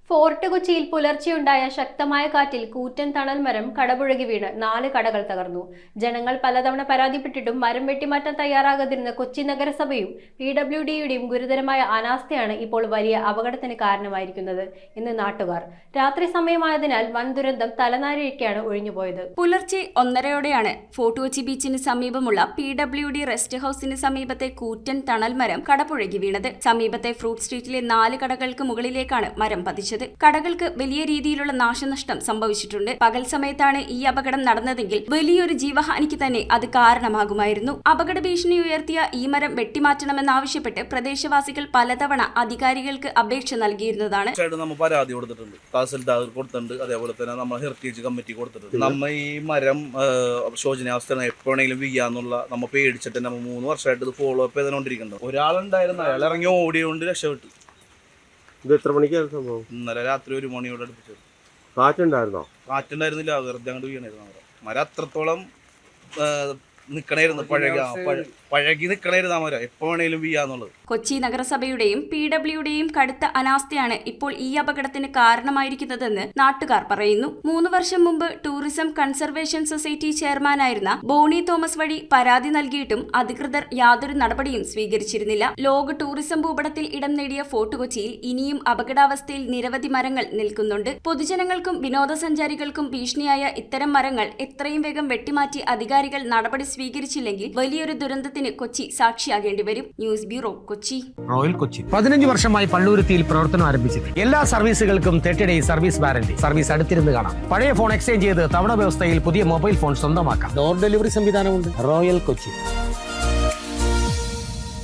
Fort കൊച്ചിയിൽ പുലർച്ചെയുണ്ടായ ശക്തമായ കാറ്റിൽ കൂറ്റൻ തണൽ മരം കടപുഴകി വീണ് 4 കടകൾ തകർന്നു. ജനങ്ങൾ പലതവണ പരാതിപ്പെട്ടിട്ടും മരം വെട്ടിമാറ്റാൻ തയ്യാറാകാതിരുന്ന കൊച്ചി നഗരസഭയും PWDയുടെയും ഗുരുതരമായ അനാസ്ഥയാണ് ഇപ്പോൾ വലിയ അപകടത്തിന് കാരണമായിരിക്കുന്നത് എന്ന് നാട്ടുകാർ. രാത്രി സമയമായതിനാൽ വൻ ദുരന്തം തലനാരിഴയ്ക്കാണ് ഒഴിഞ്ഞുപോയത്. പുലർച്ചെ 1:30യോടെയാണ് ഫോർട്ട് കൊച്ചി ബീച്ചിന് സമീപമുള്ള PWD റെസ്റ്റ് ഹൌസിന് സമീപത്തെ കൂറ്റൻ തണൽ മരം കടപുഴകി വീണത്. സമീപത്തെ ഫ്രൂട്ട് സ്ട്രീറ്റിലെ 4 കടകൾക്ക് മുകളിലേക്കാണ് മരം പതിച്ചത്. കടകൾക്ക് വലിയ രീതിയിലുള്ള നാശനഷ്ടം സംഭവിച്ചിട്ടുണ്ട്. പകൽ സമയത്താണ് ഈ അപകടം നടന്നതെങ്കിൽ വലിയൊരു ജീവഹാനിക്ക് തന്നെ അത് കാരണമാകുമായിരുന്നു. അപകട ഭീഷണി ഉയർത്തിയ ഈ മരം വെട്ടിമാറ്റണമെന്നാവശ്യപ്പെട്ട് പ്രദേശവാസികൾ പലതവണ അധികാരികൾക്ക് അപേക്ഷ നൽകിയിരുന്നതാണ്. പരാതി കൊടുത്തിട്ടുണ്ട്, തഹസിൽദാർ കൊടുത്തിട്ടുണ്ട്, അതേപോലെ തന്നെ നമ്മൾ ഹെറിറ്റേജ് കമ്മിറ്റി കൊടുത്തിട്ടുണ്ട്. നമ്മ ഈ മരം ശോചനീയാവസ്ഥ എപ്പോഴെങ്കിലും വീയാന്നുള്ള നമ്മ പേടിച്ചിട്ട് നമ്മൾ 3 വർഷമായിട്ട് ഇത് ഫോളോ അപ്പ് ചെയ്തുകൊണ്ടിരിക്കുന്നത്. ഒരാളുണ്ടായിരുന്നു, അയാൾ ഇറങ്ങി ഓടിയോണ്ട് രക്ഷപ്പെട്ടു. ഇത് എത്ര മണിക്കായിരുന്നു സംഭവം? ഇന്നലെ രാത്രി 1 മണിയോട് അടുപ്പിച്ചത്. കാറ്റുണ്ടായിരുന്നോ? കാറ്റുണ്ടായിരുന്നില്ല, വെറുതെ അങ്ങോട്ട് വീണായിരുന്നു. മരം അത്രത്തോളം നിക്കണായിരുന്നു, പഴകി നിക്കണായിരുന്നു. മരം എപ്പോ വേണേലും വീയാന്നുള്ളത്. കൊച്ചി നഗരസഭയുടെയും PWDയുടെയും കടുത്ത അനാസ്ഥയാണ് ഇപ്പോൾ ഈ അപകടത്തിന് കാരണമായിരിക്കുന്നതെന്ന് നാട്ടുകാർ പറയുന്നു. 3 വർഷം മുമ്പ് ടൂറിസം കൺസർവേഷൻ സൊസൈറ്റി ചെയർമാനായിരുന്ന ബോണി തോമസ് വഴി പരാതി നൽകിയിട്ടും അധികൃതർ യാതൊരു നടപടിയും സ്വീകരിച്ചിരുന്നില്ല. ലോക ടൂറിസം ഭൂപടത്തിൽ ഇടം നേടിയ ഫോർട്ട് കൊച്ചിയിൽ ഇനിയും അപകടാവസ്ഥയിൽ നിരവധി മരങ്ങൾ നിൽക്കുന്നുണ്ട്. പൊതുജനങ്ങൾക്കും വിനോദസഞ്ചാരികൾക്കും ഭീഷണിയായ ഇത്തരം മരങ്ങൾ എത്രയും വേഗം വെട്ടിമാറ്റി അധികാരികൾ നടപടി സ്വീകരിച്ചില്ലെങ്കിൽ വലിയൊരു ദുരന്തത്തിന് കൊച്ചി സാക്ഷിയാകേണ്ടി വരും. News bureau, Kochi. Royal Kochi 15 വർഷമായി പള്ളുരുത്തിയിൽ പ്രവർത്തനം ആരംഭിച്ചിട്ട് എല്ലാ സർവീസുകൾക്കും 30 ഡേയ്സ് സർവീസ് വാറന്റി. സർവീസ് അടുത്തിരുന്ന് കാണാം. പഴയ ഫോൺ എക്സ്ചേഞ്ച് ചെയ്ത് തവണ വ്യവസ്ഥയിൽ പുതിയ മൊബൈൽ ഫോൺ സ്വന്തമാക്കാം. ഡോർ ഡെലിവറി സംവിധാനമുണ്ട്. റോയൽ കൊച്ചി.